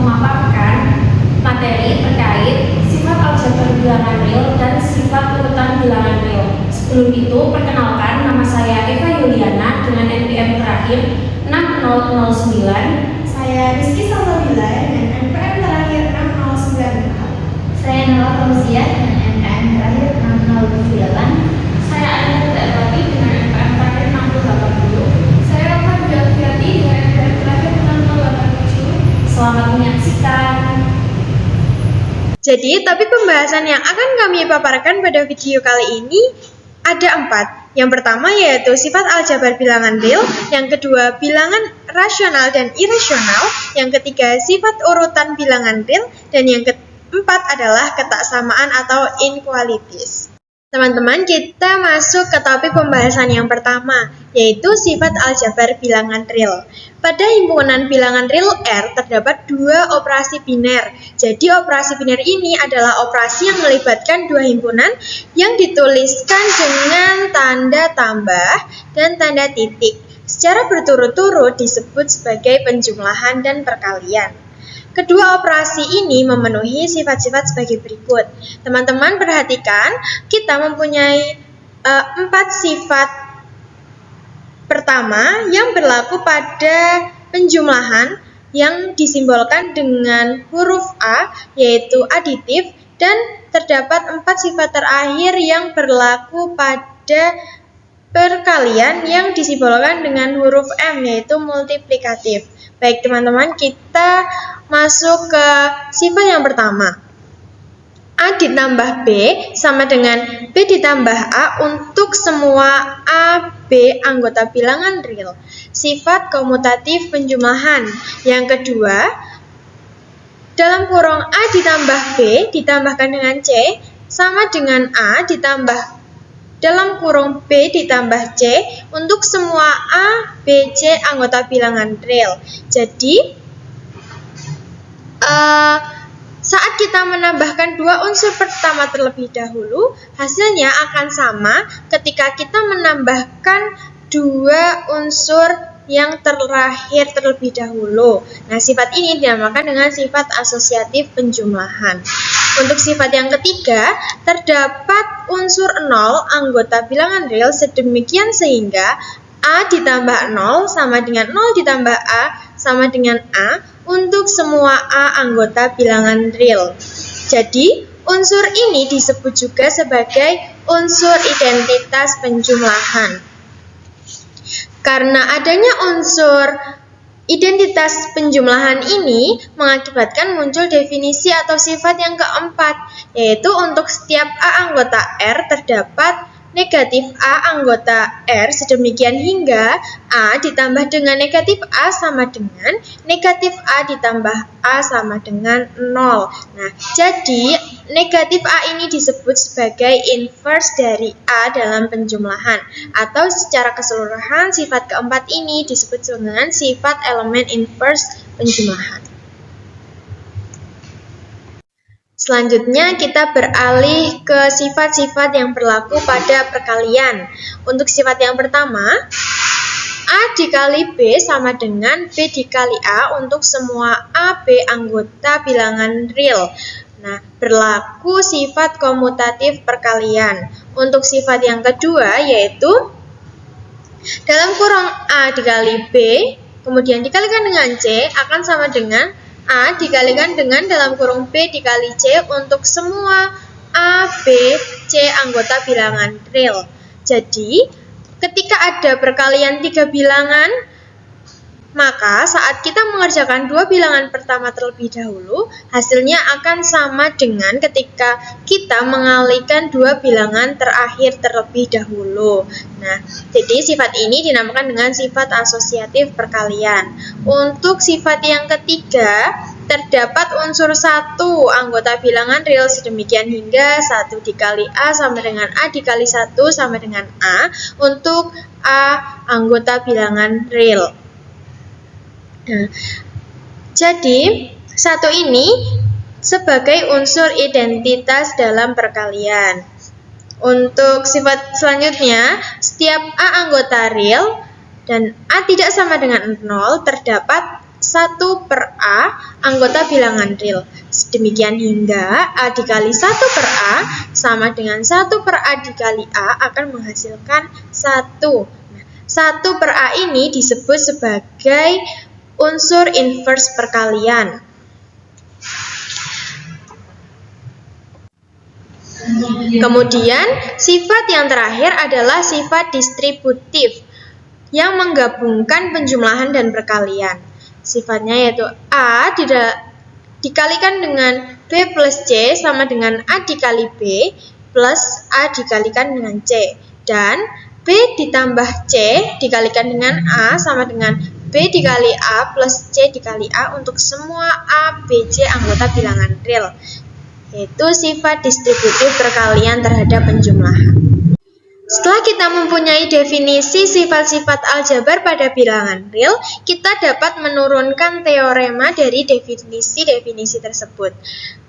memaparkan materi terkait sifat aljabar bilangan real dan sifat urutan bilangan real. Sebelum itu, perkenalkan, nama saya Eva Yuliana dengan NPM terakhir 6009. Saya Rizky Salsabila dengan NPM terakhir 6094. Saya Nala Fauzia dengan NPM terakhir 6078. Saya Aina Terapi dengan NPM terakhir 6080. Saya Rahmat Jalfiati dengan NPM terakhir 6087. Selamat menyaksikan. Jadi, topik pembahasan yang akan kami paparkan pada video kali ini ada 4. Yang pertama yaitu sifat aljabar bilangan real, yang kedua bilangan rasional dan irasional, yang ketiga sifat urutan bilangan real, dan yang keempat adalah ketaksamaan atau inequalities. Teman-teman, kita masuk ke topik pembahasan yang pertama, yaitu sifat aljabar bilangan real. Pada himpunan bilangan real R terdapat 2 operasi biner. Jadi operasi biner ini adalah operasi yang melibatkan 2 himpunan yang dituliskan dengan tanda tambah dan tanda titik. Secara berturut-turut disebut sebagai penjumlahan dan perkalian. Kedua operasi ini memenuhi sifat-sifat sebagai berikut. Teman-teman perhatikan, kita mempunyai 4 sifat. Pertama, yang berlaku pada penjumlahan yang disimbolkan dengan huruf A, yaitu aditif, dan terdapat 4 sifat terakhir yang berlaku pada perkalian yang disimbolkan dengan huruf M, yaitu multiplikatif. Baik teman-teman, kita masuk ke sifat yang pertama. A ditambah B sama dengan B ditambah A untuk semua A, B anggota bilangan real. Sifat komutatif penjumlahan. Yang kedua, dalam kurung A ditambah B ditambahkan dengan C sama dengan A ditambah dalam kurung B ditambah C untuk semua A, B, C anggota bilangan real. Jadi, saat kita menambahkan 2 unsur pertama terlebih dahulu, hasilnya akan sama ketika kita menambahkan 2 unsur yang terakhir terlebih dahulu. Nah, sifat ini dinamakan dengan sifat asosiatif penjumlahan. Untuk sifat yang ketiga, terdapat unsur 0 anggota bilangan real sedemikian sehingga A ditambah 0 sama dengan 0 ditambah A sama dengan A untuk semua A anggota bilangan real. Jadi, unsur ini disebut juga sebagai unsur identitas penjumlahan. Karena adanya unsur identitas penjumlahan ini mengakibatkan muncul definisi atau sifat yang keempat, yaitu untuk setiap A anggota R terdapat negatif A anggota R sedemikian hingga A ditambah dengan negatif A sama dengan negatif A ditambah A sama dengan 0. Nah, jadi negatif A ini disebut sebagai inverse dari A dalam penjumlahan, atau secara keseluruhan sifat keempat ini disebut dengan sifat elemen inverse penjumlahan. Selanjutnya kita beralih ke sifat-sifat yang berlaku pada perkalian. Untuk sifat yang pertama, A dikali B sama dengan B dikali A untuk semua A, B anggota bilangan real. Nah, berlaku sifat komutatif perkalian. Untuk sifat yang kedua yaitu dalam kurung A dikali B, kemudian dikalikan dengan C akan sama dengan A dikalikan dengan dalam kurung B dikali C untuk semua A, B, C anggota bilangan real. Jadi, ketika ada perkalian 3 bilangan, maka saat kita mengerjakan 2 bilangan pertama terlebih dahulu, hasilnya akan sama dengan ketika kita mengalihkan 2 bilangan terakhir terlebih dahulu. Nah, jadi sifat ini dinamakan dengan sifat asosiatif perkalian. Untuk sifat yang ketiga, terdapat unsur 1 anggota bilangan real sedemikian hingga 1 dikali A sama dengan A dikali 1 sama dengan A untuk A anggota bilangan real. Nah, jadi 1 ini sebagai unsur identitas dalam perkalian. Untuk sifat selanjutnya, setiap A anggota real dan A tidak sama dengan 0 terdapat 1 per A anggota bilangan real. Demikian hingga A dikali 1 per A sama dengan 1 per A dikali A akan menghasilkan 1. Nah, 1 per A ini disebut sebagai unsur inverse perkalian. Kemudian, sifat yang terakhir adalah sifat distributif yang menggabungkan penjumlahan dan perkalian. Sifatnya yaitu A dikalikan dengan B plus C sama dengan A dikali B plus A dikalikan dengan C. Dan B ditambah C dikalikan dengan A sama dengan B dikali A plus C dikali A untuk semua A, B, C anggota bilangan real. Yaitu sifat distributif perkalian terhadap penjumlahan. Setelah kita mempunyai definisi sifat-sifat aljabar pada bilangan real, kita dapat menurunkan teorema dari definisi-definisi tersebut.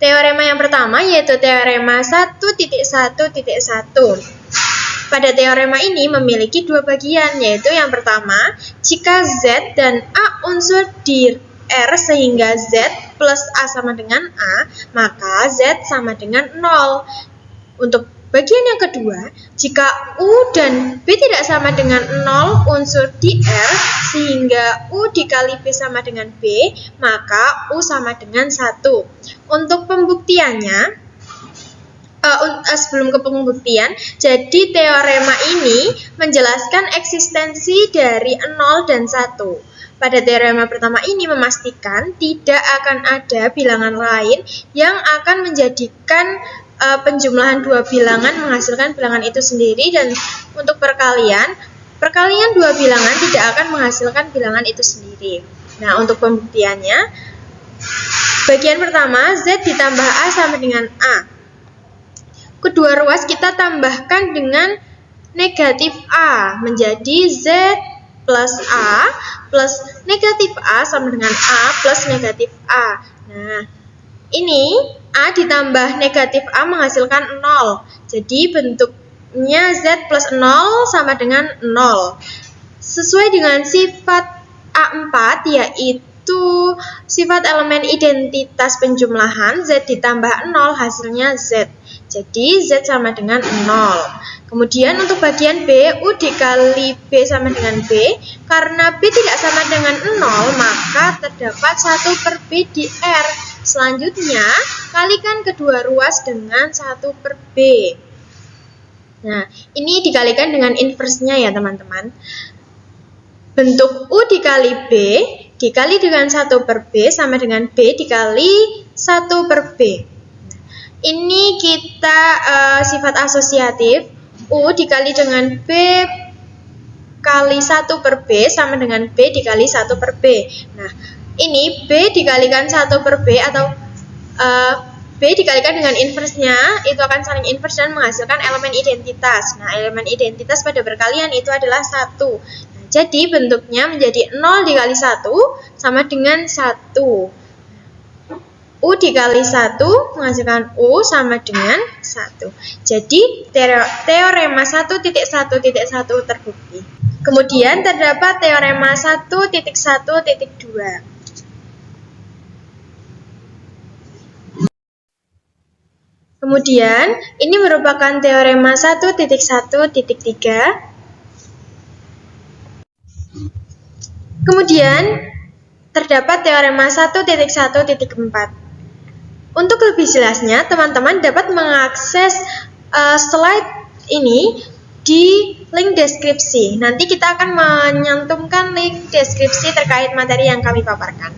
Teorema yang pertama yaitu teorema 1.1.1. Pada teorema ini memiliki dua bagian, yaitu yang pertama, jika Z dan A unsur di R sehingga Z plus A sama dengan A, maka Z sama dengan 0. Untuk bagian yang kedua, jika U dan B tidak sama dengan 0 unsur di R sehingga U dikali B sama dengan B, maka U sama dengan 1. Untuk pembuktiannya, sebelum ke pembuktian, jadi teorema ini menjelaskan eksistensi dari 0 dan 1. Pada teorema pertama ini memastikan tidak akan ada bilangan lain yang akan menjadikan penjumlahan dua bilangan menghasilkan bilangan itu sendiri, dan untuk perkalian dua bilangan tidak akan menghasilkan bilangan itu sendiri. Nah, untuk pembuktiannya, bagian pertama Z ditambah A sama dengan A. Kedua ruas kita tambahkan dengan negatif A menjadi Z plus A plus negatif A sama dengan A plus negatif A. Nah, ini A ditambah negatif A menghasilkan 0. Jadi bentuknya Z plus 0 sama dengan 0. Sesuai dengan sifat A4 yaitu sifat elemen identitas penjumlahan, Z ditambah 0 hasilnya Z. Jadi Z sama dengan 0. Kemudian untuk bagian B, U dikali B sama dengan B. Karena B tidak sama dengan 0, maka terdapat 1 per B di R. Selanjutnya, kalikan kedua ruas dengan 1 per B. Nah, ini dikalikan dengan inversenya ya teman-teman. Bentuk U dikali B dikali dengan 1 per B sama dengan B dikali 1 per B. Ini kita sifat asosiatif. U dikali dengan B kali 1 per B sama dengan B dikali 1 per B. Nah, ini B dikalikan 1 per B atau B dikalikan dengan inversenya, itu akan saling inverse dan menghasilkan elemen identitas. Nah, elemen identitas pada perkalian itu adalah 1. Nah, jadi bentuknya menjadi 0 dikali 1 sama dengan 1. U dikali 1 menghasilkan U sama dengan 1. Jadi teorema 1.1.1 terbukti. Kemudian terdapat teorema 1.1.2. Kemudian ini merupakan teorema 1.1.3. Kemudian terdapat teorema 1.1.4. Untuk lebih jelasnya, teman-teman dapat mengakses slide ini di link deskripsi. Nanti kita akan menyantumkan link deskripsi terkait materi yang kami paparkan.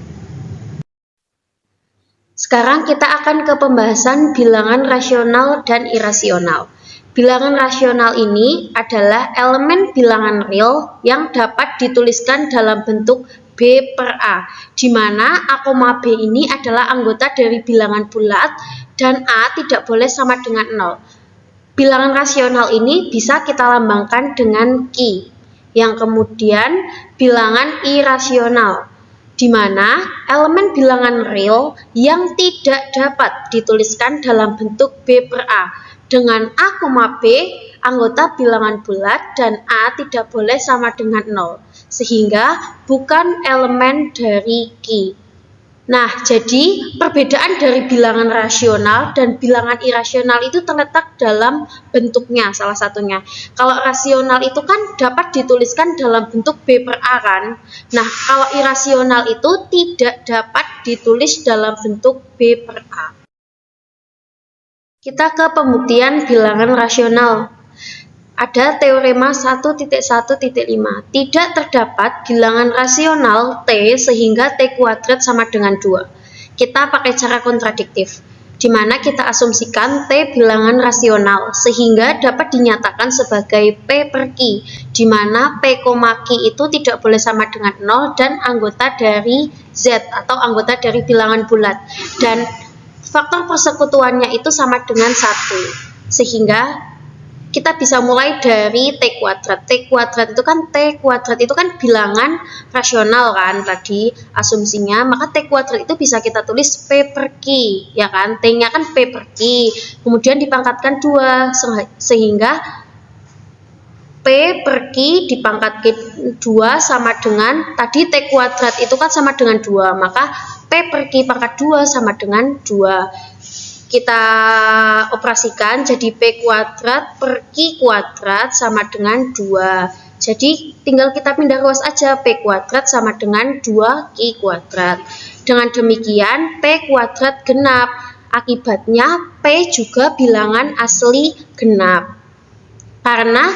Sekarang kita akan ke pembahasan bilangan rasional dan irasional. Bilangan rasional ini adalah elemen bilangan real yang dapat dituliskan dalam bentuk B per A, di mana A, B ini adalah anggota dari bilangan bulat dan A tidak boleh sama dengan 0. Bilangan rasional ini bisa kita lambangkan dengan Ki, yang kemudian bilangan irasional, di mana elemen bilangan real yang tidak dapat dituliskan dalam bentuk B per A, dengan A, B anggota bilangan bulat dan A tidak boleh sama dengan 0. Sehingga bukan elemen dari Ki. Nah, jadi perbedaan dari bilangan rasional dan bilangan irasional itu terletak dalam bentuknya salah satunya. Kalau rasional itu kan dapat dituliskan dalam bentuk B per A kan. Nah, kalau irasional itu tidak dapat ditulis dalam bentuk B per A. Kita ke pembuktian bilangan rasional. Ada teorema 1.1.5. Tidak terdapat bilangan rasional T sehingga T kuadrat sama dengan 2. Kita pakai cara kontradiktif, di mana kita asumsikan T bilangan rasional sehingga dapat dinyatakan sebagai P per Q, di mana P, Q itu tidak boleh sama dengan 0 dan anggota dari Z atau anggota dari bilangan bulat. Dan faktor persekutuannya itu sama dengan 1. Sehingga kita bisa mulai dari T kuadrat. T kuadrat itu kan bilangan rasional kan tadi asumsinya, maka T kuadrat itu bisa kita tulis P per Q, ya kan? T-nya kan P per Q, kemudian dipangkatkan 2 sehingga P per Q dipangkat 2 sama dengan tadi T kuadrat itu kan sama dengan 2, maka P per Q pangkat 2 sama dengan 2. Kita operasikan jadi P kuadrat per Q kuadrat sama dengan 2. Jadi tinggal kita pindah ruas aja, P kuadrat sama dengan 2Q kuadrat. Dengan demikian P kuadrat genap. Akibatnya P juga bilangan asli genap. Karena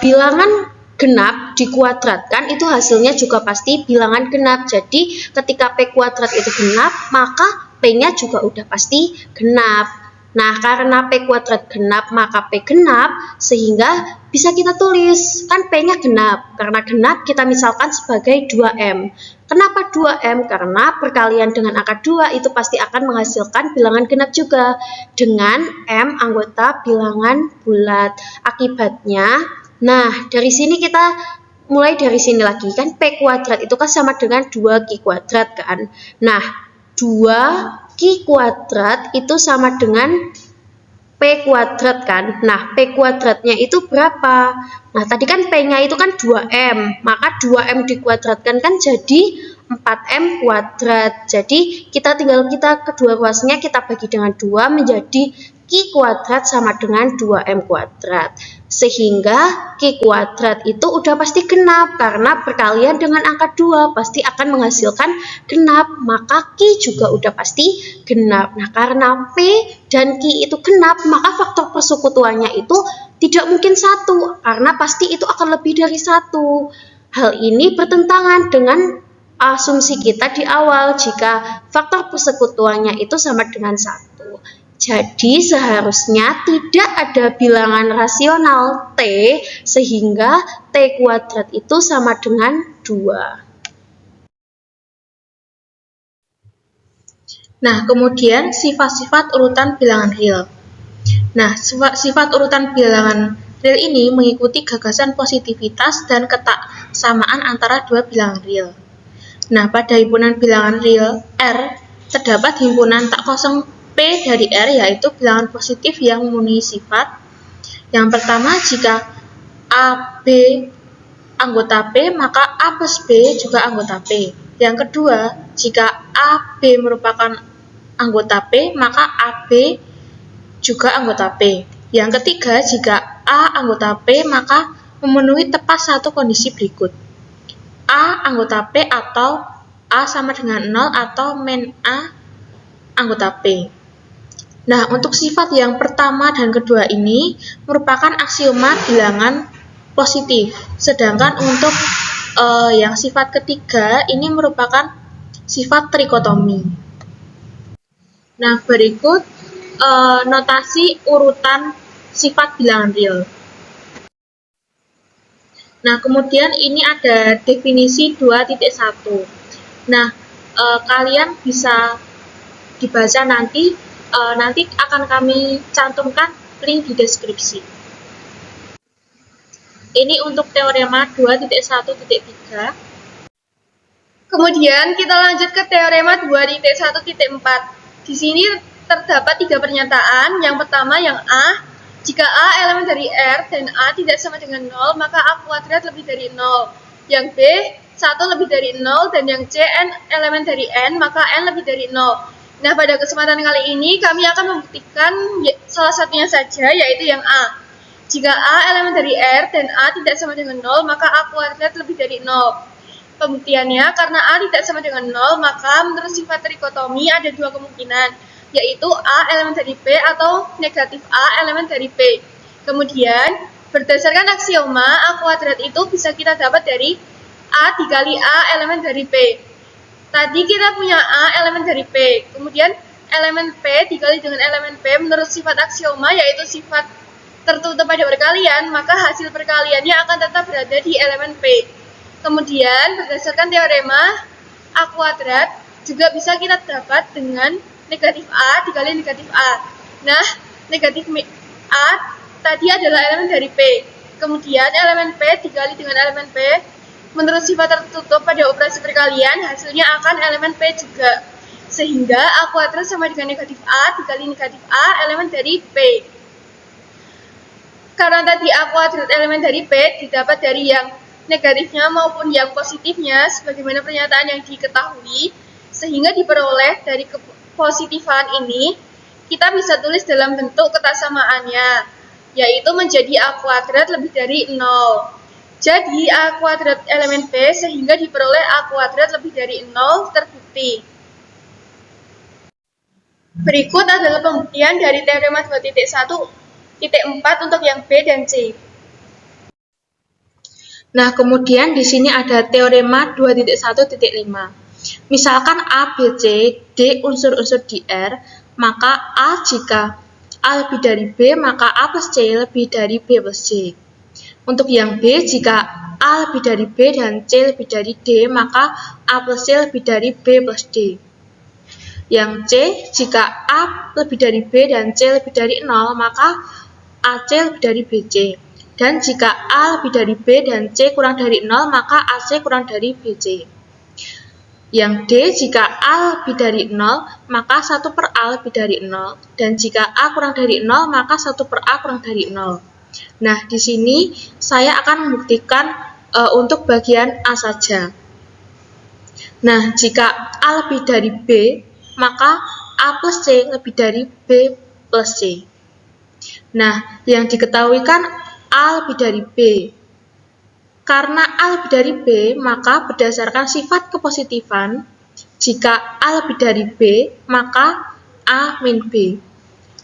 bilangan genap dikuadratkan itu hasilnya juga pasti bilangan genap. Jadi ketika P kuadrat itu genap, maka P-nya juga udah pasti genap. Nah, karena P kuadrat genap, maka P genap, sehingga bisa kita tulis, kan P-nya genap. Karena genap, kita misalkan sebagai 2M. Kenapa 2M? Karena perkalian dengan angka 2 itu pasti akan menghasilkan bilangan genap juga. Dengan M anggota bilangan bulat. Akibatnya, nah, dari sini kita mulai dari sini lagi. Kan P kuadrat itu kan sama dengan 2Q kuadrat kan. Nah, 2Q kuadrat itu sama dengan P kuadrat kan. Nah, P kuadratnya itu berapa? Nah, tadi kan P-nya itu kan 2M. Maka 2M dikuadratkan kan jadi 4M kuadrat. Jadi, kita kedua ruasnya kita bagi dengan 2 menjadi Q kuadrat sama dengan 2M kuadrat. Sehingga Q kuadrat itu udah pasti genap karena perkalian dengan angka 2 pasti akan menghasilkan genap, maka Q juga udah pasti genap. Nah, karena P dan Q itu genap, maka faktor persekutuannya itu tidak mungkin 1 karena pasti itu akan lebih dari 1. Hal ini bertentangan dengan asumsi kita di awal jika faktor persekutuannya itu sama dengan 1. Jadi seharusnya tidak ada bilangan rasional T sehingga T kuadrat itu sama dengan 2. Nah, kemudian sifat-sifat urutan bilangan real. Nah, sifat urutan bilangan real ini mengikuti gagasan positivitas dan ketaksamaan antara dua bilangan real. Nah, pada himpunan bilangan real R terdapat himpunan tak kosong P dari R, yaitu bilangan positif yang memenuhi sifat. Yang pertama, jika A, B anggota P, maka A plus B juga anggota P. Yang kedua, jika A, B merupakan anggota P, maka A, B juga anggota P. Yang ketiga, jika A anggota P, maka memenuhi tepat satu kondisi berikut. A anggota P atau A sama dengan 0 atau min A anggota P. Nah, untuk sifat yang pertama dan kedua ini merupakan aksioma bilangan positif. Sedangkan untuk yang sifat ketiga ini merupakan sifat trikotomi. Nah, berikut notasi urutan sifat bilangan real. Nah, kemudian ini ada definisi 2.1. Nah, kalian bisa dibaca nanti akan kami cantumkan link di deskripsi. Ini untuk teorema 2.1.3. Kemudian kita lanjut ke teorema 2.1.4. Di sini terdapat 3 pernyataan. Yang pertama yang A, jika A elemen dari R dan A tidak sama dengan 0, maka A kuadrat lebih dari 0. Yang B, 1 lebih dari 0 dan yang C N elemen dari N, maka N lebih dari 0. Nah, pada kesempatan kali ini kami akan membuktikan salah satunya saja, yaitu yang A. Jika A elemen dari R dan A tidak sama dengan 0, maka A kuadrat lebih dari 0. Pembuktiannya, karena A tidak sama dengan 0, maka menurut sifat trikotomi ada dua kemungkinan, yaitu A elemen dari B atau negatif A elemen dari B. Kemudian, berdasarkan aksioma, A kuadrat itu bisa kita dapat dari A dikali A elemen dari B. Tadi kita punya A elemen dari P, kemudian elemen P dikali dengan elemen P menurut sifat aksioma, yaitu sifat tertutup pada perkalian, maka hasil perkaliannya akan tetap berada di elemen P. Kemudian berdasarkan teorema, A kuadrat juga bisa kita dapat dengan negatif A dikali negatif A. Nah, negatif A tadi adalah elemen dari P. Kemudian elemen P dikali dengan elemen P, menurut sifat tertutup pada operasi perkalian, hasilnya akan elemen P juga. Sehingga A kuadrat sama dengan negatif A dikali negatif A elemen dari P. Karena tadi A kuadrat elemen dari P didapat dari yang negatifnya maupun yang positifnya, sebagaimana pernyataan yang diketahui, sehingga diperoleh dari kepositifan ini, kita bisa tulis dalam bentuk ketasamaannya, yaitu menjadi A kuadrat lebih dari 0. Jadi, A kuadrat elemen P sehingga diperoleh A kuadrat lebih dari 0 terbukti. Berikut adalah pembuktian dari teorema 2.1.4 untuk yang B dan C. Nah, kemudian di sini ada teorema 2.1.5. Misalkan A, B, C, D unsur-unsur di R, maka A jika A lebih dari B, maka A plus C lebih dari B plus C. Untuk yang B, jika A lebih dari B dan C lebih dari D, maka A plus C lebih dari B plus D. Yang C, jika A lebih dari B dan C lebih dari 0, maka AC lebih dari BC. Dan jika A lebih dari B dan C kurang dari 0, maka AC kurang dari BC. Yang D, jika A lebih dari 0, maka 1 per A lebih dari 0. Dan jika A kurang dari 0, maka 1 per A kurang dari 0. Nah, di sini saya akan membuktikan untuk bagian A saja. Nah, jika A lebih dari B, maka A plus C lebih dari B plus C. Nah, yang diketahui kan A lebih dari B. Karena A lebih dari B, maka berdasarkan sifat kepositifan, jika A lebih dari B, maka A min B.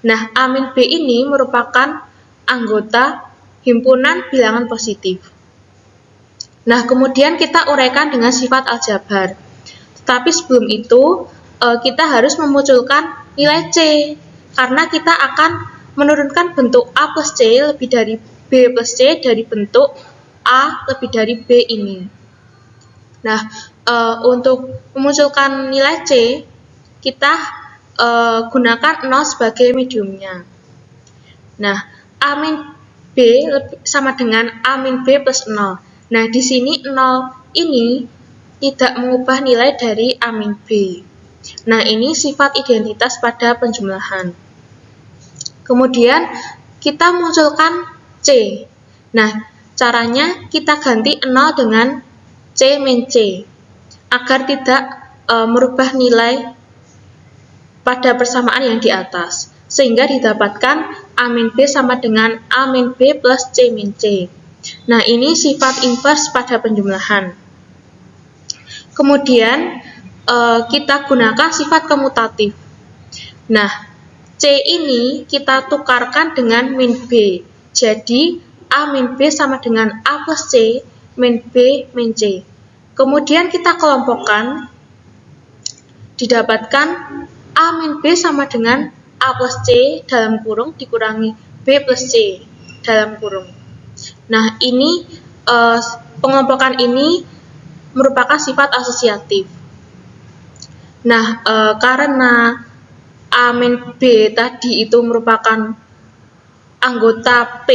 Nah, A min B ini merupakan anggota himpunan bilangan positif. Nah, kemudian kita uraikan dengan sifat aljabar. Tetapi sebelum itu, kita harus memunculkan nilai C, karena kita akan menurunkan bentuk A plus C lebih dari B plus C dari bentuk A lebih dari B ini. Nah, untuk memunculkan nilai C, kita gunakan 0 sebagai mediumnya. Nah, A min B sama dengan A min B plus 0. Nah, di sini 0 ini tidak mengubah nilai dari A min B. Nah, ini sifat identitas pada penjumlahan. Kemudian, kita munculkan C. Nah, caranya kita ganti 0 dengan C min C, agar tidak merubah nilai pada persamaan yang di atas. Sehingga didapatkan A min B sama dengan A min B plus C min C. Nah, ini sifat inverse pada penjumlahan. Kemudian, kita gunakan sifat komutatif. Nah, C ini kita tukarkan dengan min B. Jadi, A min B sama dengan A plus C min B min C. Kemudian kita kelompokkan, didapatkan A min B sama dengan A plus C dalam kurung dikurangi B plus C dalam kurung. Nah, ini pengelompokan ini merupakan sifat asosiatif. Nah, karena A min B tadi itu merupakan anggota P,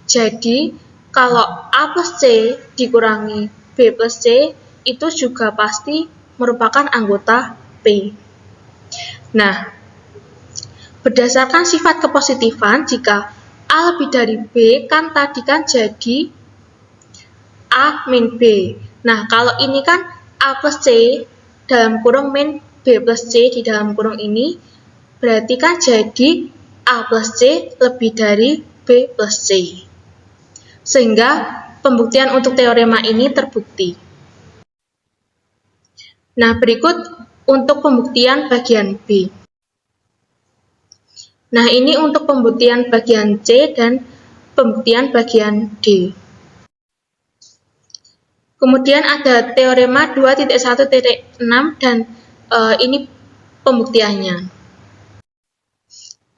jadi kalau A plus C dikurangi B plus C itu juga pasti merupakan anggota P. Nah, berdasarkan sifat kepositifan, jika A lebih dari B, kan tadi kan jadi A min B. Nah, kalau ini kan A plus C dalam kurung min B plus C di dalam kurung ini, berarti kan jadi A plus C lebih dari B plus C. Sehingga pembuktian untuk teorema ini terbukti. Nah, berikut untuk pembuktian bagian B. Nah, ini untuk pembuktian bagian C dan pembuktian bagian D. Kemudian ada teorema 2.1.6 dan ini pembuktiannya.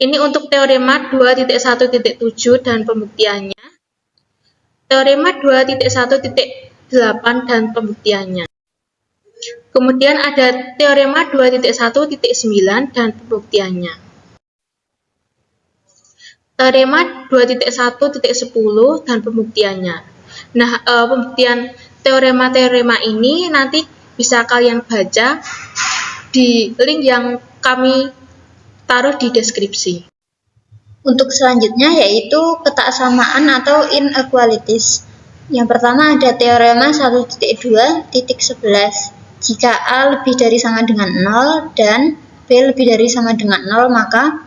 Ini untuk teorema 2.1.7 dan pembuktiannya. Teorema 2.1.8 dan pembuktiannya. Kemudian ada teorema 2.1.9 dan pembuktiannya. Teorema 2.1.10 dan pembuktiannya. Nah, pembuktian teorema-teorema ini nanti bisa kalian baca di link yang kami taruh di deskripsi. Untuk selanjutnya yaitu ketaksamaan atau inequalities. Yang pertama ada teorema 1.2.11. Jika A lebih dari sama dengan 0 dan B lebih dari sama dengan 0, maka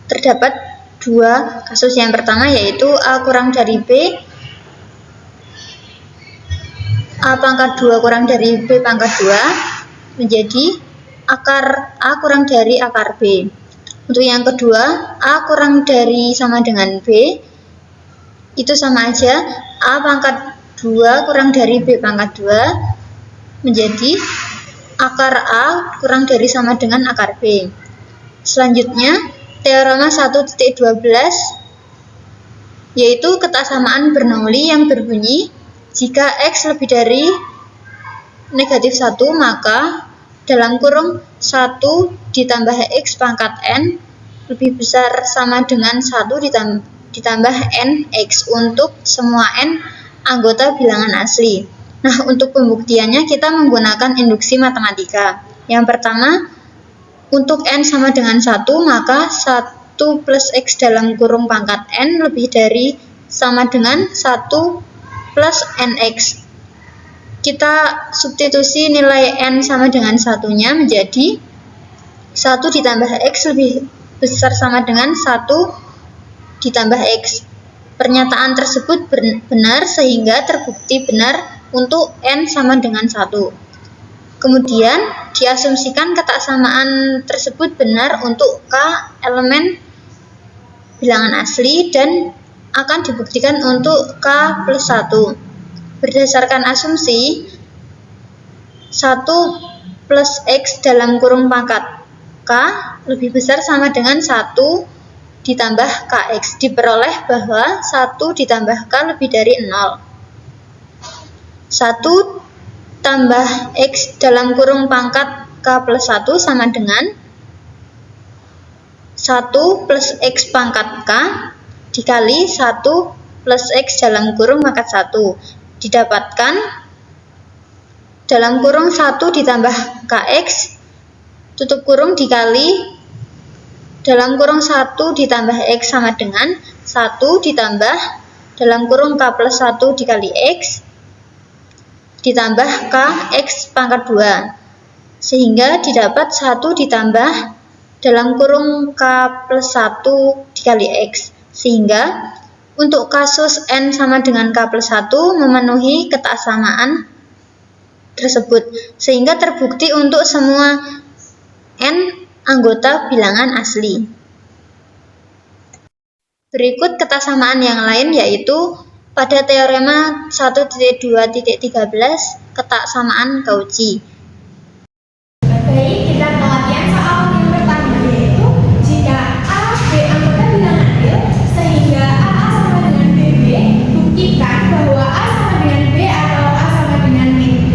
terdapat dua kasus. Yang pertama yaitu A kurang dari B, A pangkat 2 kurang dari B pangkat 2 menjadi akar A kurang dari akar B. Untuk yang kedua, A kurang dari sama dengan B, itu sama aja A pangkat 2 kurang dari B pangkat 2 menjadi akar A kurang dari sama dengan akar B. Selanjutnya, teorema 1.12 yaitu ketaksamaan Bernoulli yang berbunyi jika X lebih dari negatif 1, maka dalam kurung 1 ditambah X pangkat N lebih besar sama dengan 1 ditambah N X untuk semua N anggota bilangan asli. Nah, untuk pembuktiannya kita menggunakan induksi matematika. Yang pertama, untuk N sama dengan 1, maka 1 plus X dalam kurung pangkat N lebih dari sama dengan 1 plus NX. Kita substitusi nilai N sama dengan 1-nya menjadi 1 ditambah X lebih besar sama dengan 1 ditambah X. Pernyataan tersebut benar sehingga terbukti benar untuk N sama dengan 1. Kemudian diasumsikan ketaksamaan tersebut benar untuk K elemen bilangan asli dan akan dibuktikan untuk K plus 1. Berdasarkan asumsi 1 plus X dalam kurung pangkat K lebih besar sama dengan 1 ditambah KX, diperoleh bahwa 1 ditambah K lebih dari 0. 1 tambah X dalam kurung pangkat K plus 1 sama dengan 1 plus X pangkat K dikali 1 plus X dalam kurung pangkat 1. Didapatkan dalam kurung 1 ditambah KX tutup kurung dikali dalam kurung 1 ditambah X sama dengan 1 ditambah dalam kurung K plus 1 dikali X ditambah K X pangkat 2, sehingga didapat 1 ditambah dalam kurung K plus 1 dikali X, sehingga untuk kasus N sama dengan K plus 1 memenuhi ketaksamaan tersebut, sehingga terbukti untuk semua N anggota bilangan asli. Berikut ketaksamaan yang lain yaitu pada teorema 1.2.13 ketaksamaan Cauchy. Baik, kita pelatihan soal yang pertama yaitu jika A, B anggota bilangan real sehingga AA sama dengan BB, buktikan bahwa A sama dengan B atau A sama dengan min B.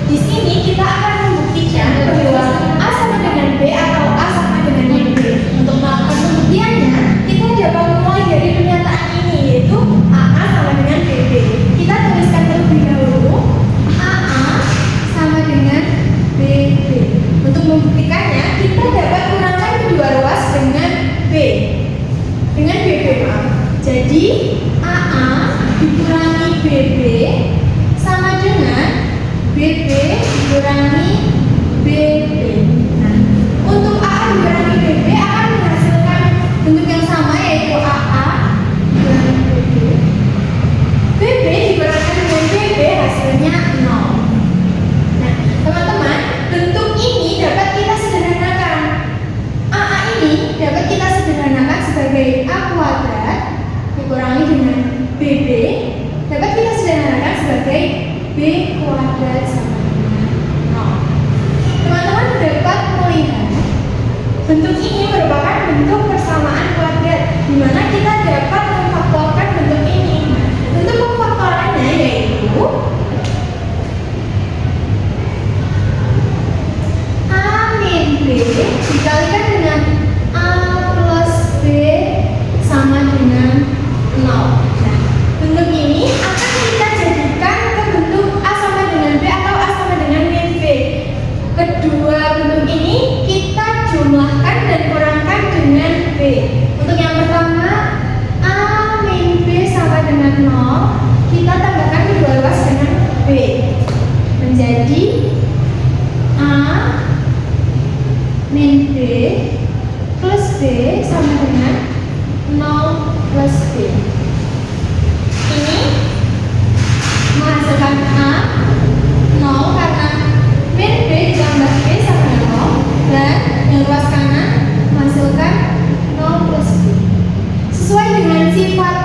Di sini kita akan membuktikan bahwa A sama dengan B atau A sama dengan min B. Untuk melakukan pembuktiannya, kita dapat mulai dari pernyataan ini yaitu AA sama dengan BB. Kita tuliskan terlebih dahulu AA sama dengan BB. Untuk membuktikannya, kita dapat kurangkan kedua ruas dengan B. Dengan BB, maaf. Jadi, AA dikurangi BB sama dengan Bentuk ini merupakan bentuk persamaan kuadrat, di mana kita dapat memfaktorkan bentuk ini. Bentuk pemfaktorannya yaitu A min B dikalikan dengan A plus B sama dengan 0. Nah, bentuk ini akan kita jadikan ke bentuk A sama dengan B atau A sama dengan min B. Kedua bentuk ini kita jumlahkan dan kurangkan dengan B. Untuk yang pertama, A min B sama dengan 0, kita tambahkan kedua ruas dengan B. Menjadi A min B plus B sama dengan 0 plus B. Ini menghasilkan A 0 karena min B ditambah B sama dengan 0, dan yang ruas kanan menghasilkan 0 plus B. Sesuai dengan sifat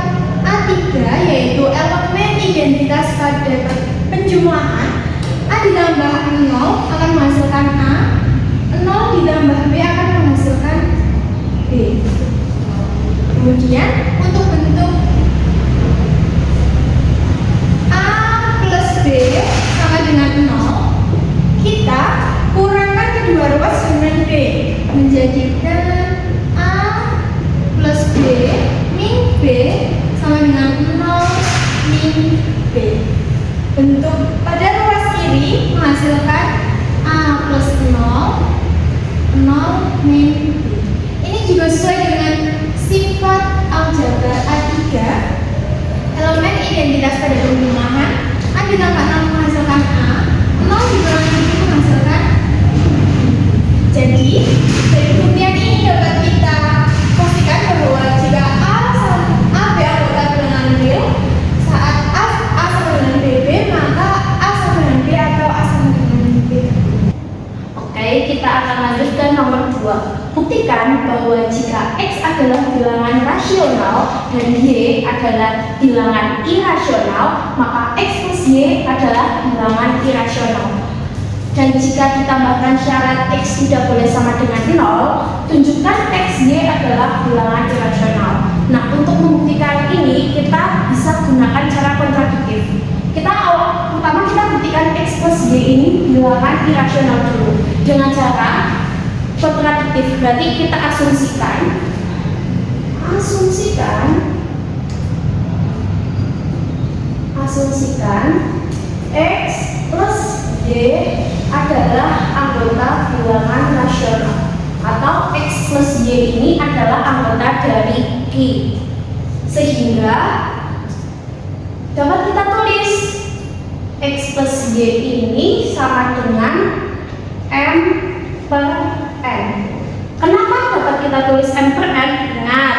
A3 yaitu elemen identitas pada penjumlahan, A ditambah 0 akan menghasilkan A, 0 ditambah B akan menghasilkan B. Kemudian untuk bentuk A plus B sama dengan 0, kita kurangkan kedua ruas dengan B, menjadikan A plus B min B sama dengan 0 min B. Bentuk pada ruas kiri menghasilkan A plus 0 min B. Ini juga sesuai dengan sifat aljabar A3, elemen identitas pada penjumlahan. A ditambah 0 menghasilkan A, 0 dikurangi B menghasilkan. Jadi dari buktian ini dapat kita pastikan bahwa jika A B anggota bilangan real, saat A sama dengan BB, maka A sama dengan B atau A sama dengan B. Oke, kita akan lanjut ke nomor 2. Buktikan bahwa jika X adalah bilangan rasional dan Y adalah bilangan irasional, maka X plus Y adalah bilangan irasional. Dan jika ditambahkan syarat X tidak boleh sama dengan 0, tunjukkan X, Y adalah bilangan irasional. Nah, untuk membuktikan ini, kita bisa gunakan cara kontradiktif. Pertama kita buktikan X plus Y ini bilangan irasional dulu dengan cara kontradiktif. Berarti kita asumsikan X plus Y adalah anggota bilangan rasional, atau X plus Y ini adalah anggota dari Q, sehingga dapat kita tulis X plus Y ini sama dengan M per N. Kenapa dapat kita tulis M per N? Ingat,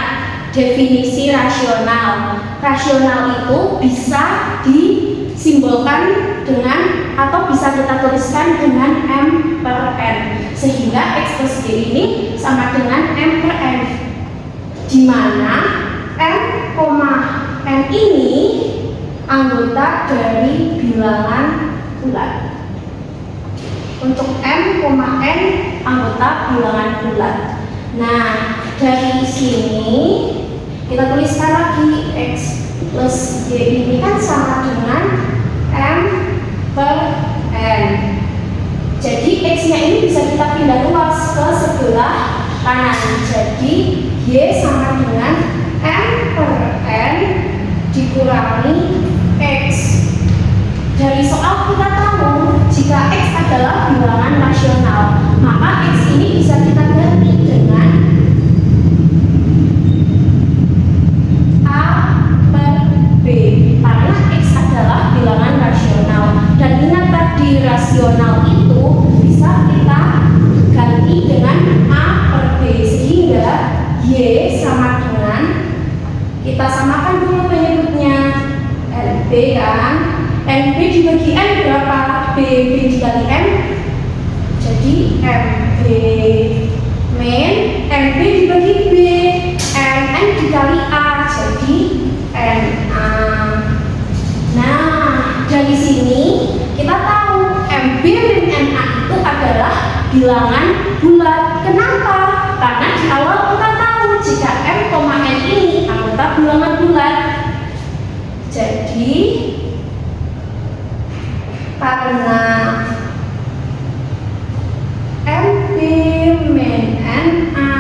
definisi rasional. Rasional itu bisa disimbolkan dengan atau bisa kita tuliskan dengan M per N, sehingga X plus Y ini sama dengan M per N, di mana M, N ini anggota dari bilangan bulat. Untuk M, N anggota bilangan bulat. Nah, dari sini kita tuliskan lagi X plus Y ini kan sama dengan M per N. Jadi X-nya ini bisa kita pindah luas ke sebelah kanan. Jadi Y sama dengan M per N dikurangi X. Dari soal kita tahu jika X adalah bilangan rasional, maka X ini bisa kita ganti dengan A per B, karena X adalah bilangan rasional. Dan ingat tadi, rasional itu bisa kita ganti dengan A per B, sehingga Y sama dengan, kita samakan dulu penyebutnya, NB kan, NB dibagi N berapa? B dikali M, jadi MB min NB dibagi B, MN dikali A, jadi NA. Nah, dari sini kita tahu MB min NA itu adalah bilangan bulat. Kenapa? Karena di awal kita tahu jika M, N ini anggota bilangan bulat. Jadi karena MB min NA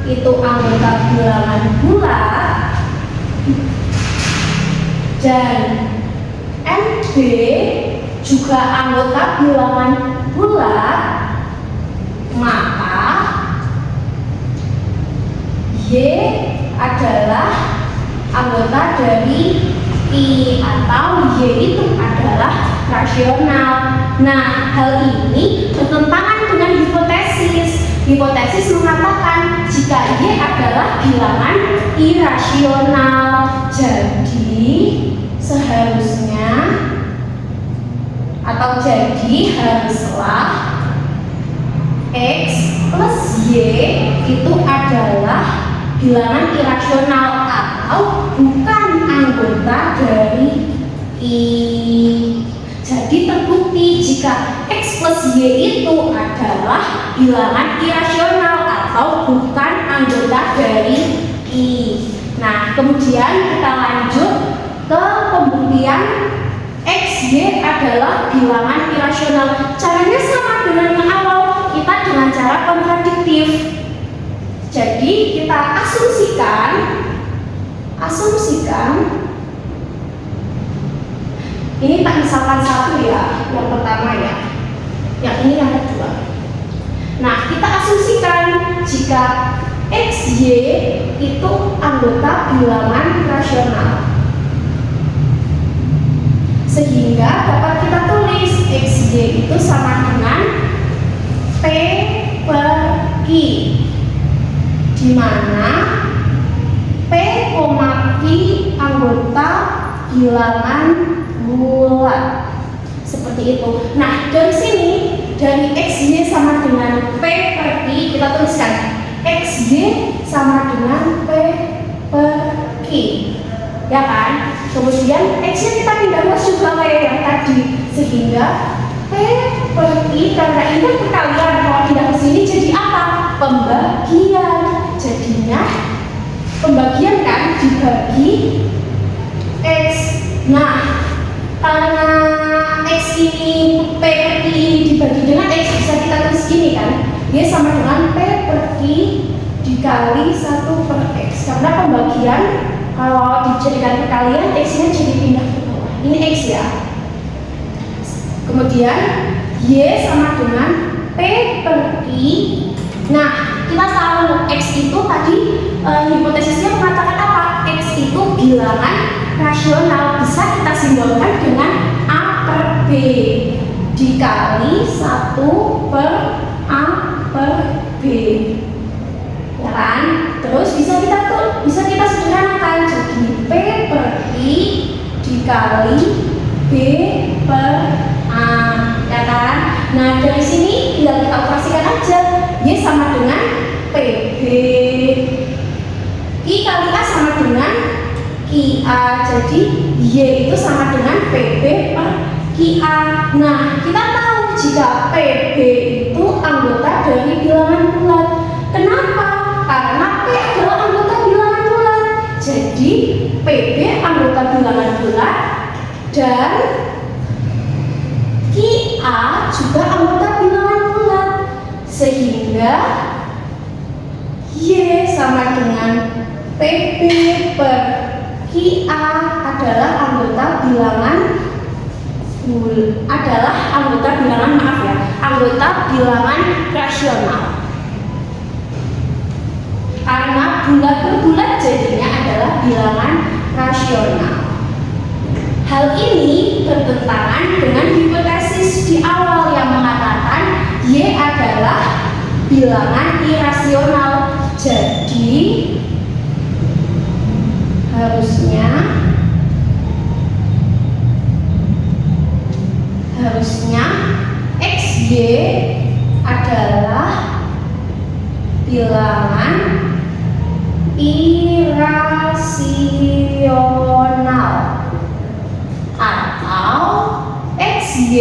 itu anggota bilangan bulat dan MB juga anggota bilangan bulat, maka Y adalah anggota dari I atau Y itu adalah rasional. Nah, hal ini bertentangan dengan hipotesis. Hipotesis mengatakan jika Y adalah bilangan irasional. Jadi, seharusnya atau jadi haruslah X plus Y itu adalah bilangan irasional atau bukan anggota dari I. Jadi terbukti jika X plus Y itu adalah bilangan irasional atau bukan anggota dari I. Nah, kemudian kita lanjut ke pembuktian X, Y adalah bilangan irasional. Caranya sama dengan yang awal, kita dengan cara kontradiktif. Jadi kita asumsikan ini tak misalkan satu ya, yang pertama ya, yang ini yang kedua. Nah, kita asumsikan jika X, Y itu anggota bilangan rasional, sehingga dapat kita tulis X, Y itu sama dengan P per Q, di mana P, Q anggota bilangan bulat. Seperti itu. Nah, dari sini dari X, Y sama dengan P per Q, kita tuliskan X, Y sama dengan P per Q, ya kan? Kemudian X nya kita pindah luas juga kayak yang tadi, sehingga P per Q karena ini perkalian, kalau pindah ke sini jadi apa? Pembagian. Jadinya pembagian kan dibagi X. Nah, karena X ini P per Q dibagi dengan X, bisa kita tulis gini kan, Y sama dengan P per Q dikali 1 per X. Karena pembagian kalau dijadikan perkalian, X nya jadi pindah ke bawah. Ini X ya. Kemudian Y sama dengan P per Q. Nah, kita tahu X itu tadi hipotesisnya mengatakan apa? X itu bilangan rasional, bisa kita simbolkan dengan A per B dikali 1 per A per B, ya kan? Terus bisa kita sederhanakan jadi P per Q dikali B per A, ya kan? Nah, dari sini tinggal kita operasikan aja. Y sama dengan PB, I kali A sama dengan QA, jadi Y itu sama dengan PB per QA. Nah, kita tahu jika PB itu anggota dari bilangan bulat. Kenapa? Karena P adalah anggota bilangan bulat. Jadi PB anggota bilangan bulat dan QA juga anggota bilangan bulat, sehingga Y sama dengan PB per QA adalah anggota bilangan anggota bilangan rasional. Karena bulat per bulat jadinya adalah bilangan rasional. Hal ini bertentangan dengan hipotesis di awal yang mengatakan Y adalah bilangan irasional. Jadi harusnya XY adalah bilangan irasional atau XY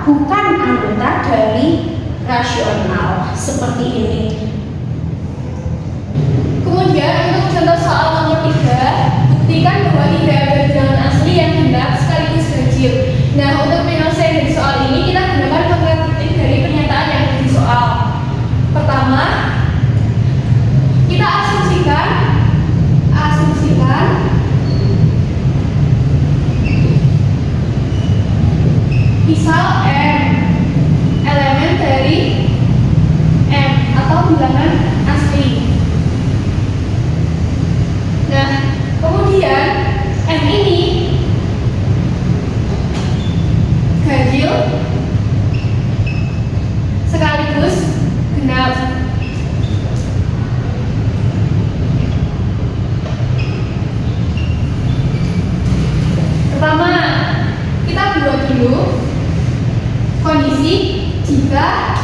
bukan anggota dari rasional seperti ini. Kemudian untuk contoh soal nomor 3, buktikan bahwa tidak ada bilangan asli yang genap sekaligus ganjil. Nah, untuk penyelesaian dari soal ini kita gunakan konkretif dari pernyataan yang ada di soal. Pertama, kita asumsikan misal M elemen dari M atau bilangan asli. Nah, kemudian M ini ganjil sekaligus genap. Pertama, kita buat dulu kondisi jika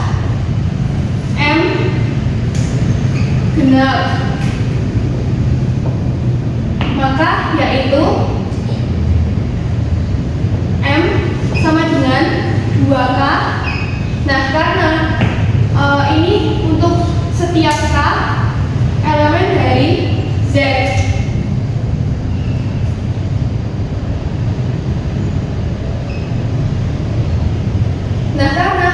M genap, maka yaitu M sama dengan 2K. Nah, karena ini untuk setiap K elemen dari Z. Nah, karena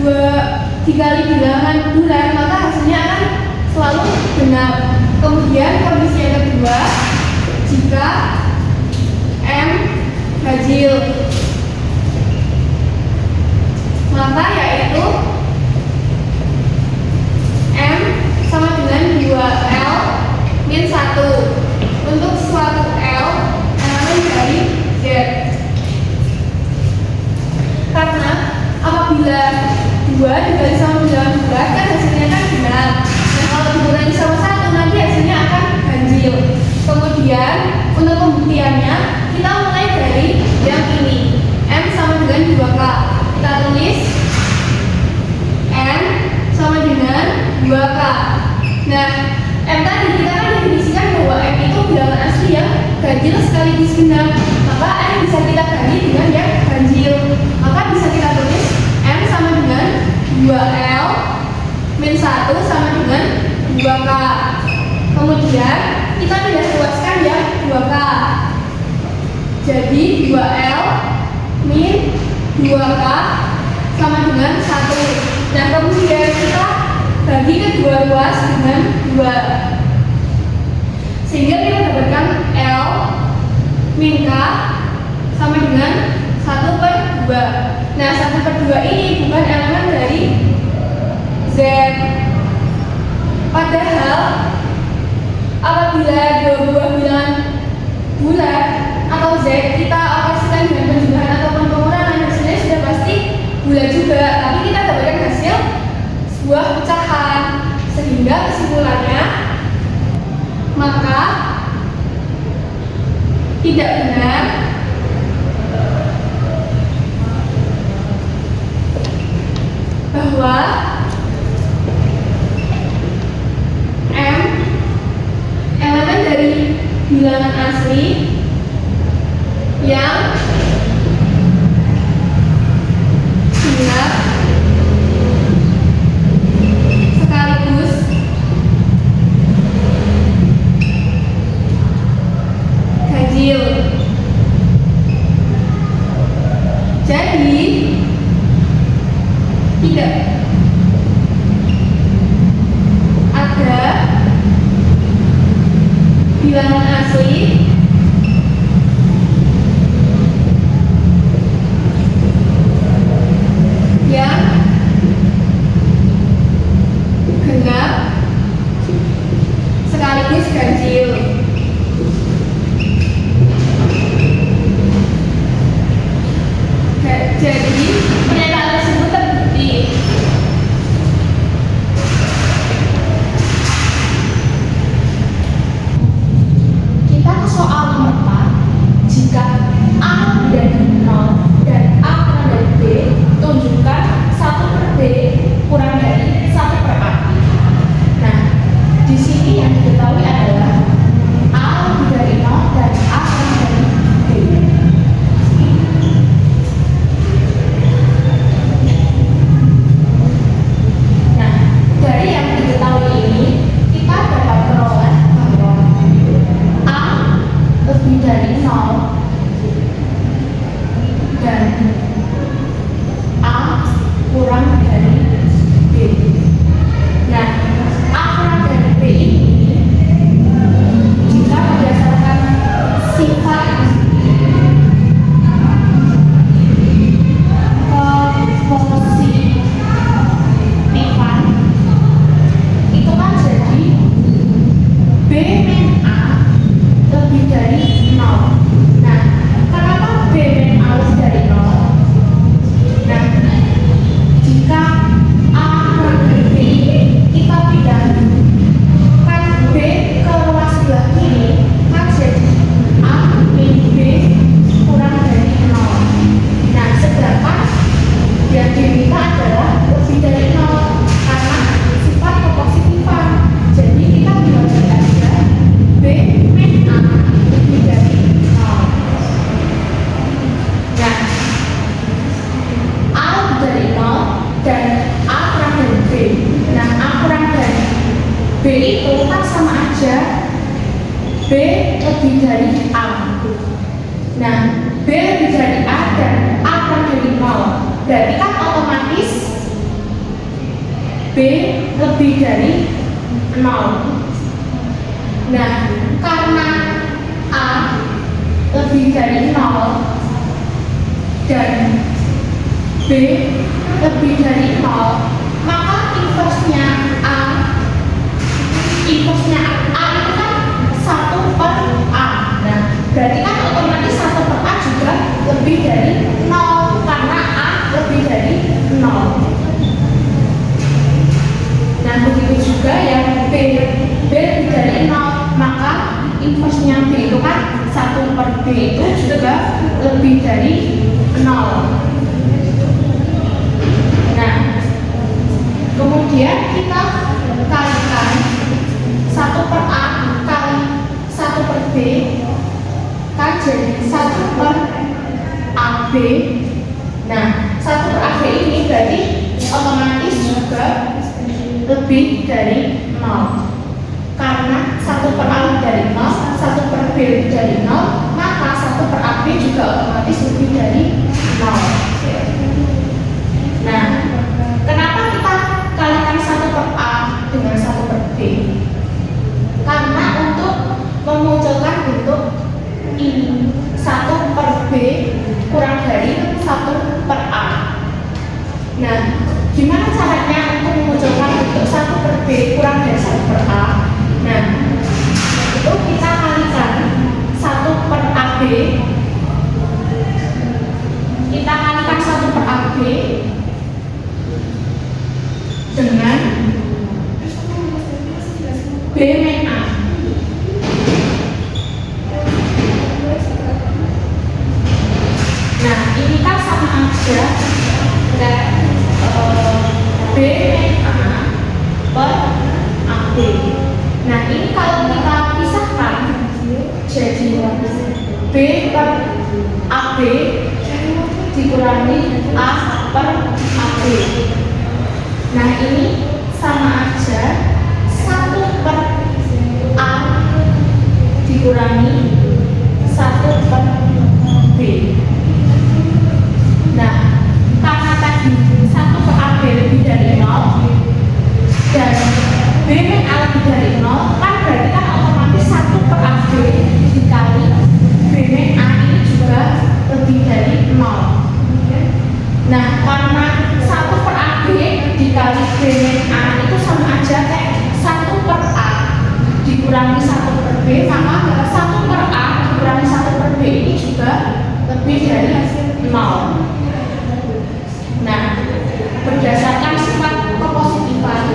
2 dikali bilangan bulan, maka hasilnya akan selalu genap. Kemudian kondisi yang kedua, jika M ganjil, maka yaitu M sama dengan 2L min 1 untuk suatu L elemen dari Z. Karena apabila 2 dikali sama bilangan bulat kan hasilnya kan genap. Nah, kalau dikurangi sama 1 nanti hasilnya akan ganjil. Kemudian untuk pembuktiannya kita mulai dari yang ini, M sama dengan 2K. Kita tulis N sama dengan 2K. Nah, M tadi kita kan definisikan bahwa M itu bilangan asli yang ganjil sekaligus genap. Maka M bisa kita ganti dengan yang ganjil. Maka bisa kita tulis M sama dengan 2L min 1 sama dengan 2K. Kemudian kita tidak luaskan yang 2K. Jadi 2L min 2K sama dengan 1. Nah, kemudian kita bagi kedua ruas dengan 2. Sehingga kita dapatkan L min K sama dengan 1/2. Nah, 1/2 ini bukan elemen dari Z. Padahal apabila dua buah bilangan bulat atau Z kita operasikan dengan penjumlahan ataupun pengurangan, hasilnya sudah pasti bulat juga. Tapi kita dapatkan hasil sebuah pecahan. Sehingga kesimpulannya, maka tidak benar bahwa M elemen dari bilangan asli yang genap sekaligus ganjil. Jadi tidak ada bilangan asli yang genap sekaligus ganjil. Jadi pernyataan tersebut terbukti. Kita ke soal B lebih dari A. Nah, B lebih dari A dan A kurang dari 0. Berarti kan otomatis B lebih dari 0. Nah, karena A lebih dari 0 dan B lebih dari 0, maka inversnya A itu kan 1 per A. Nah, berarti kan otomatis 1 per A juga lebih dari 0 karena A lebih dari 0. Nah, begitu juga yang B lebih dari 0, maka inversnya B itu kan 1 per B itu juga lebih dari 0. Nah, kemudian kita kalikan 1 per A kali 1 per B kan jadi 1 per AB. Nah, 1 per AB ini berarti otomatis juga lebih dari 0. Karena 1 per A lebih dari 0, 1 per B lebih dari 0, maka 1 per AB juga otomatis lebih dari 0. Nah, kenapa kita kalikan 1 per A dengan 1 per B? Karena untuk memunculkan bentuk ini 1 per B kurang dari 1 per A. Nah, gimana caranya untuk memunculkan bentuk 1 per B kurang dari 1 per A? Nah, itu kita kalikan 1 per AB. Kita kalikan 1 per AB dengan B min A. Nah, ini kan sama aja dan B min A per AB. Nah, ini kalau kita pisahkan jadi B per AB dikurangi A per AB. Nah, ini sama aja 1 per A dikurangi 1 per B. Nah, karena tadi 1 per AB lebih dari 0 dan B min A lebih dari 0, kan berarti kan otomatis 1 per AB dikali B min A ini juga lebih dari 0. Nah, karena 1 per AB dikali B min A itu sama aja kayak 1 per A dikurangi 1 per B, maka 1 per A dikurangi 1 per B ini juga lebih dari 0. Nah, berdasarkan sifat kepositifan,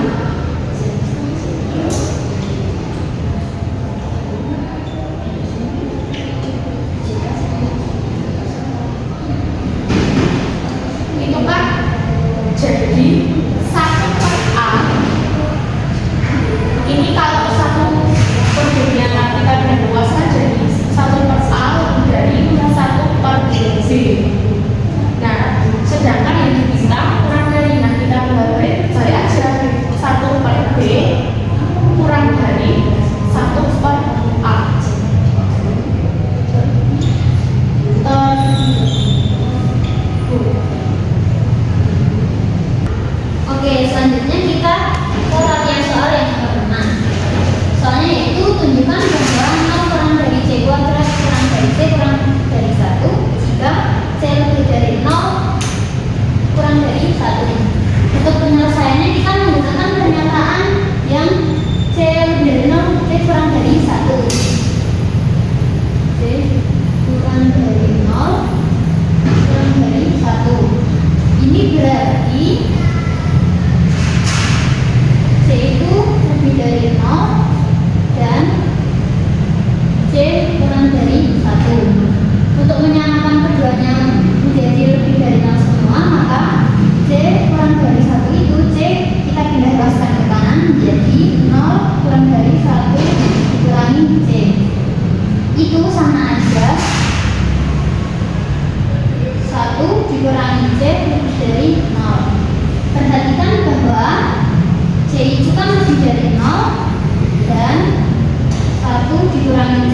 itu kan jadi 1 per A ini kalau 1 per B yang nanti kita luaskan jadi 1 per A lebih dari 1 per B. Nah, sedangkan yang diminta kurang dari, nah kita balik aja 1 per B kurang dari 1 per A. Oke, selanjutnya kita ke latihan soal yang ke-6. Soalnya yaitu tunjukkan bahwa 0 kurang dari C kuadrat kurang dari C kurang dari 1 jika C lebih dari 0 kurang dari 1. Untuk penyelesaiannya kita menggunakan pernyataan yang C lebih dari 0, C kurang dari 1. C kurang dari 0 kurang dari 1. Ini berarti C itu lebih dari 0 dan C kurang dari 1. Untuk menyamakan keduanya menjadi lebih dari 0 semua, maka C kurang dari 1 itu C kita pindah luaskan ke kanan menjadi 0 kurang dari 1 dikurangi C. Itu sama aja 1 dikurangi C lebih dari 0. Perhatikan bahwa C itu kan lebih dari 0 dan 1 dikurangi C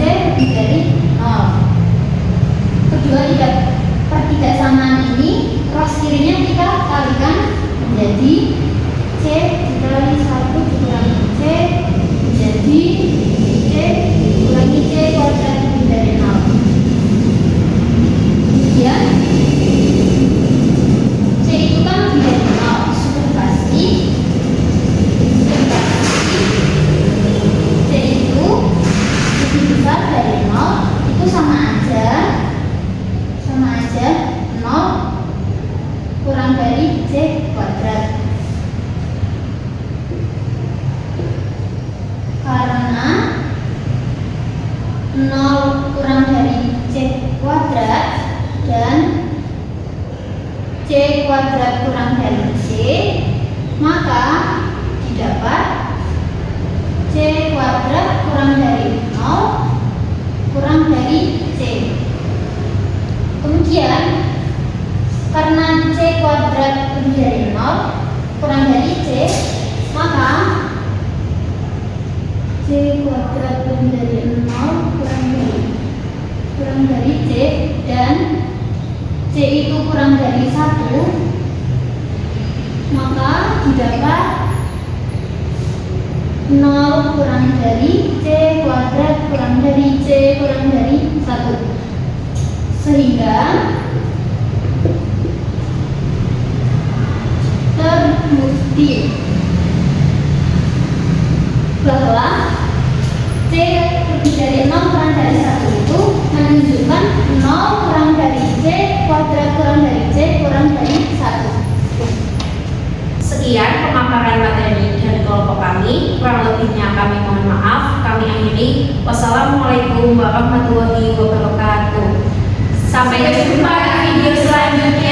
kurang dari 0 kurang dari C. Kemudian karena C kuadrat lebih dari 0 kurang dari C, maka C kuadrat lebih dari 0 kurang dari C, dan C itu kurang dari 1, maka didapat 0 kurang dari C kuadrat kurang dari C kurang dari 1. Sehingga terbukti bahwa C lebih dari 0 kurang dari 1 itu menunjukkan 0 kurang dari C kuadrat kurang dari C kurang dari 1. Sekian pemaparan materi dari kelompok kami. Kurang lebihnya kami mohon maaf. Kami akhiri. Wassalamualaikum warahmatullahi wabarakatuh. Sampai jumpa di video selanjutnya.